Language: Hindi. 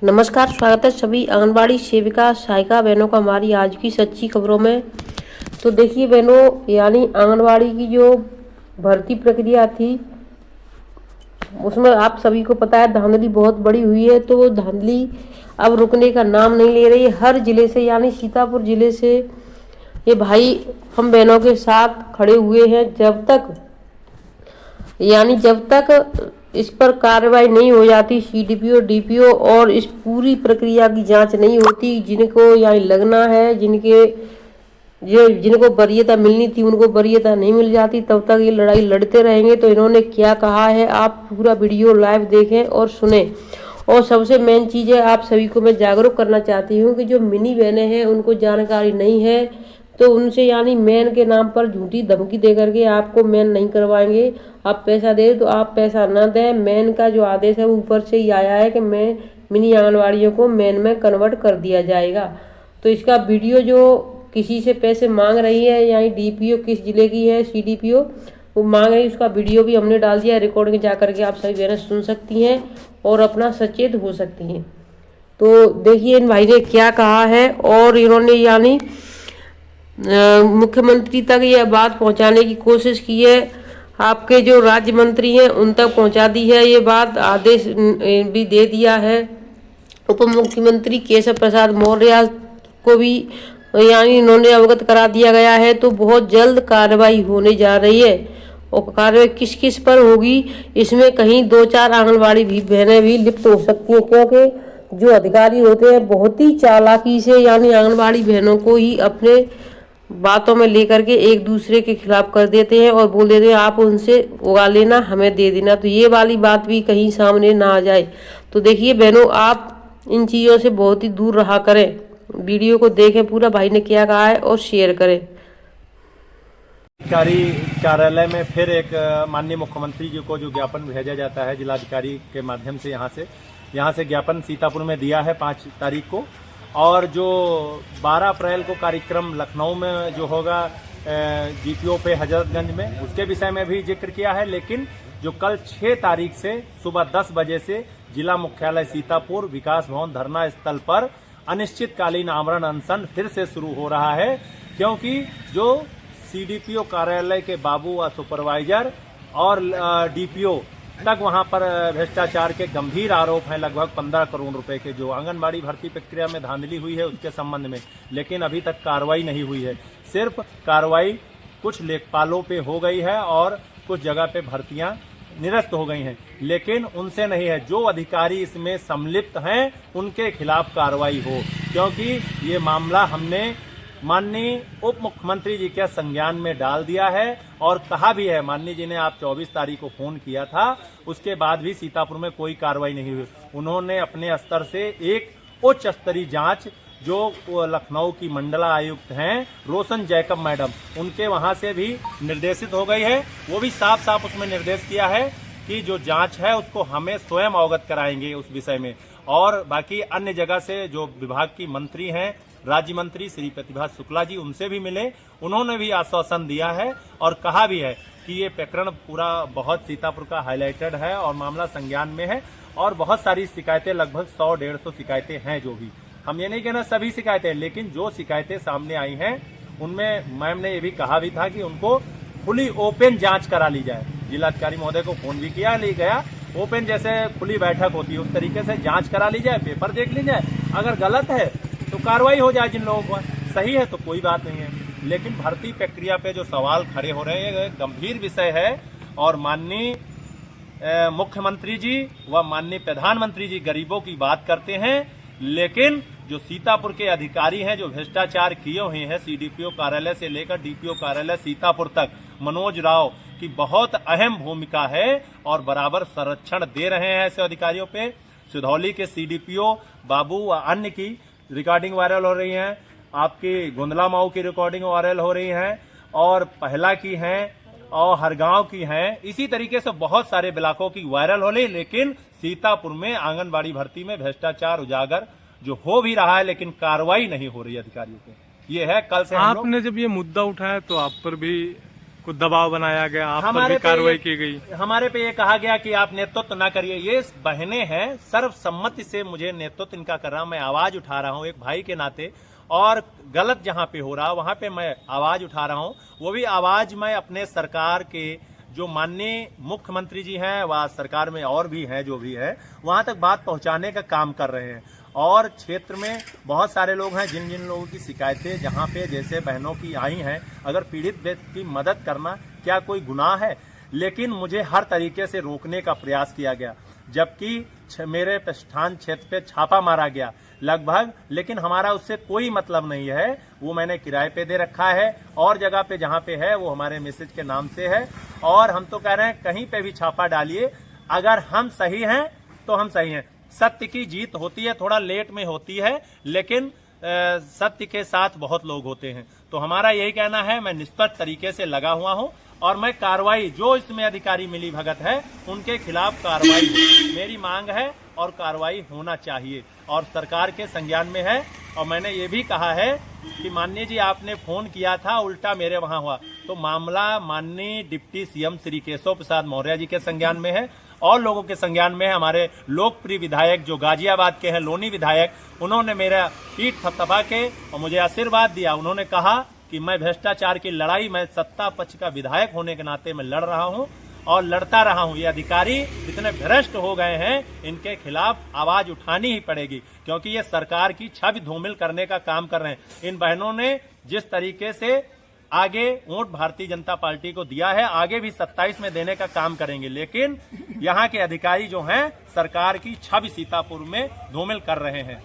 नमस्कार, स्वागत है सभी आंगनबाड़ी सेविका सहायिका बहनों का हमारी आज की सच्ची खबरों में। तो देखिए बहनों, यानी आंगनबाड़ी की जो भर्ती प्रक्रिया थी उसमें आप सभी को पता है धांधली बहुत बड़ी हुई है। तो वो धांधली अब रुकने का नाम नहीं ले रही है। हर जिले से यानी सीतापुर जिले से ये भाई हम बहनों के साथ खड़े हुए हैं। जब तक इस पर कार्रवाई नहीं हो जाती, सीडीपीओ डीपीओ और इस पूरी प्रक्रिया की जांच नहीं होती, जिनको यहाँ लगना है, जिनको वरीयता मिलनी थी उनको वरीयता नहीं मिल जाती, तब तक ये लड़ाई लड़ते रहेंगे। तो इन्होंने क्या कहा है आप पूरा वीडियो लाइव देखें और सुने। और सबसे मेन चीज़ है, आप सभी को मैं जागरूक करना चाहती हूँ कि जो मिनी बहनें हैं उनको जानकारी नहीं है, तो उनसे यानी मैन के नाम पर झूठी धमकी दे करके आपको मैन नहीं करवाएंगे। आप पैसा दे तो आप पैसा ना दें। मैन का जो आदेश है वो ऊपर से ही आया है कि मैं मिनी आंगनवाड़ियों को मैन में कन्वर्ट कर दिया जाएगा। तो इसका वीडियो जो किसी से पैसे मांग रही है, यानी डीपीओ किस जिले की है, सीडीपीओ वो मांग रही है, उसका वीडियो भी हमने डाल दिया है रिकॉर्डिंग, जा करके आप सभी बहनें सुन सकती हैं और अपना सचेत हो सकती हैं। तो देखिए इन भाई ने क्या कहा है, और इन्होंने यानी मुख्यमंत्री तक यह बात पहुंचाने की कोशिश की है। आपके जो राज्य मंत्री हैं उन तक पहुंचा दी है ये बात, आदेश भी दे दिया है। उप मुख्यमंत्री केशव प्रसाद मौर्य को भी यानी इन्होंने अवगत करा दिया गया है। तो बहुत जल्द कार्रवाई होने जा रही है, और कार्रवाई किस किस पर होगी इसमें कहीं 2-4 आंगनबाड़ी भी बहनें भी लिप्त हो सकती हैं, क्योंकि जो अधिकारी होते हैं बहुत ही चालाकी से यानी आंगनबाड़ी बहनों को ही अपने बातों में लेकर के एक दूसरे के खिलाफ कर देते हैं और बोल देते हैं आप उनसे उगा लेना, हमें दे देना। तो ये वाली बात भी कहीं सामने ना आ जाए। तो देखिए बहनों, आप इन चीज़ों से बहुत ही दूर रहा करें। वीडियो को देखें पूरा, भाई ने क्या कहा है, और शेयर करें। अधिकारी कार्यालय में फिर एक माननीय मुख्यमंत्री जी को जो ज्ञापन भेजा जाता है जिलाधिकारी के माध्यम से, यहाँ से ज्ञापन सीतापुर में दिया है 5 तारीख को। और जो 12 अप्रैल को कार्यक्रम लखनऊ में जो होगा जीपीओ पे हजरतगंज में, उसके विषय में भी जिक्र किया है। लेकिन जो कल 6 तारीख से सुबह 10 बजे से जिला मुख्यालय सीतापुर विकास भवन धरना स्थल पर अनिश्चितकालीन आमरण अनशन फिर से शुरू हो रहा है, क्योंकि जो सीडीपीओ कार्यालय के बाबू व सुपरवाइजर और डीपीओ तक वहां पर भ्रष्टाचार के गंभीर आरोप हैं। लगभग 15 करोड़ रुपए के जो आंगनबाड़ी भर्ती प्रक्रिया में धांधली हुई है उसके संबंध में, लेकिन अभी तक कार्रवाई नहीं हुई है। सिर्फ कार्रवाई कुछ लेखपालों पे हो गई है और कुछ जगह पे भर्तियां निरस्त हो गई हैं, लेकिन उनसे नहीं है। जो अधिकारी इसमें सम्मिलित हैं उनके खिलाफ कार्रवाई हो, क्योंकि ये मामला हमने माननीय उप मुख्यमंत्री जी के संज्ञान में डाल दिया है और कहा भी है। माननीय जी ने आप 24 तारीख को फोन किया था, उसके बाद भी सीतापुर में कोई कार्रवाई नहीं हुई। उन्होंने अपने स्तर से एक उच्च स्तरीय जांच जो लखनऊ की मंडला आयुक्त हैं रोशन जैकब मैडम, उनके वहां से भी निर्देशित हो गई है। वो भी साफ साफ उसमें निर्देश किया है कि जो जांच है उसको हमें स्वयं अवगत कराएंगे उस विषय में। और बाकी अन्य जगह से जो विभाग की मंत्री हैं, राज्य मंत्री श्री प्रतिभा शुक्ला जी, उनसे भी मिले। उन्होंने भी आश्वासन दिया है और कहा भी है कि ये प्रकरण पूरा बहुत सीतापुर का हाईलाइटेड है और मामला संज्ञान में है। और बहुत सारी शिकायतें, लगभग 100-150 शिकायतें हैं। जो भी, हम ये नहीं कहना सभी शिकायतें, लेकिन जो शिकायतें सामने आई हैं उनमें मैम ने ये भी कहा भी था कि उनको खुली ओपन जांच करा ली जाए। जिलाधिकारी महोदय को फोन भी किया, ले गया, ओपन जैसे खुली बैठक होती है उस तरीके से जांच करा ली जाए, पेपर देख ली जाए। अगर गलत है तो कार्रवाई हो जाए, जिन लोगों को सही है तो कोई बात नहीं है। लेकिन भर्ती प्रक्रिया पे जो सवाल खड़े हो रहे हैं ये गंभीर विषय है और माननीय मुख्यमंत्री जी व माननीय प्रधानमंत्री जी गरीबों की बात करते हैं, लेकिन जो सीतापुर के अधिकारी हैं जो भ्रष्टाचार किए हुए हैं सीडीपीओ कार्यालय से लेकर डीपीओ कार्यालय सीतापुर तक, मनोज राव की बहुत अहम भूमिका है और बराबर संरक्षण दे रहे हैं ऐसे अधिकारियों पे। सिधौली के सीडीपीओ बाबू व अन्य की रिकॉर्डिंग वायरल हो रही है, आपकी गुंदला माऊ की रिकॉर्डिंग वायरल हो रही है, और पहला की हैं और हरगांव की हैं। इसी तरीके से बहुत सारे ब्लॉकों की वायरल हो रही, लेकिन सीतापुर में आंगनबाड़ी भर्ती में भ्रष्टाचार उजागर जो हो भी रहा है, लेकिन कार्रवाई नहीं हो रही अधिकारियों पे। ये है कल से आपने जब ये मुद्दा उठाया तो आप पर भी कुछ दबाव बनाया गया, आप पर हमारे भी पे कार्रवाई ये- की गई। हमारे पे ये कहा गया कि आप नेतृत्व ना करिए। ये बहनें हैं, सर्वसम्मति से मुझे नेतृत्व इनका कर रहा, मैं आवाज उठा रहा हूं एक भाई के नाते, और गलत जहां पे हो रहा वहां पे मैं आवाज उठा रहा हूं। वो भी आवाज मैं अपने सरकार के जो माननीय मुख्यमंत्री जी हैं, वह सरकार में और भी हैं जो भी है, वहां तक बात पहुंचाने का काम कर रहे हैं। और क्षेत्र में बहुत सारे लोग हैं जिन जिन लोगों की शिकायतें जहां पे जैसे बहनों की आई हैं, अगर पीड़ित व्यक्ति की मदद करना क्या कोई गुनाह है? लेकिन मुझे हर तरीके से रोकने का प्रयास किया गया, जबकि मेरे प्रतिष्ठान क्षेत्र पे छापा मारा गया लगभग, लेकिन हमारा उससे कोई मतलब नहीं है। वो मैंने किराए पे दे रखा है और जगह पे जहां पे है वो हमारे मैसेज के नाम से है। और हम तो कह रहे हैं कहीं पे भी छापा डालिए, अगर हम सही हैं तो हम सही हैं। सत्य की जीत होती है, थोड़ा लेट में होती है, लेकिन सत्य के साथ बहुत लोग होते हैं। तो हमारा यही कहना है, मैं निष्पक्ष तरीके से लगा हुआ हूं और मैं कार्रवाई जो इसमें अधिकारी मिली भगत है उनके खिलाफ कार्रवाई मेरी मांग है और कार्रवाई होना चाहिए और सरकार के संज्ञान में है। और मैंने ये भी कहा है कि माननीय जी आपने फोन किया था, उल्टा मेरे वहां हुआ, तो मामला माननीय डिप्टी सीएम श्री केशव प्रसाद मौर्य जी के संज्ञान में है और लोगों के संज्ञान में है। हमारे लोकप्रिय विधायक जो गाजियाबाद के हैं, लोनी विधायक, उन्होंने मेरा पीठ थपथपा के और मुझे आशीर्वाद दिया। उन्होंने कहा कि मैं भ्रष्टाचार की लड़ाई, मैं सत्ता पक्ष का विधायक होने के नाते मैं लड़ रहा हूं और लड़ता रहा हूं। ये अधिकारी इतने भ्रष्ट हो गए हैं, इनके खिलाफ आवाज उठानी ही पड़ेगी, क्योंकि ये सरकार की छवि धूमिल करने का काम कर रहे हैं। इन बहनों ने जिस तरीके से आगे वोट भारतीय जनता पार्टी को दिया है, आगे भी 27 में देने का काम करेंगे, लेकिन यहाँ के अधिकारी जो हैं सरकार की छवि सीतापुर में धूमिल कर रहे हैं।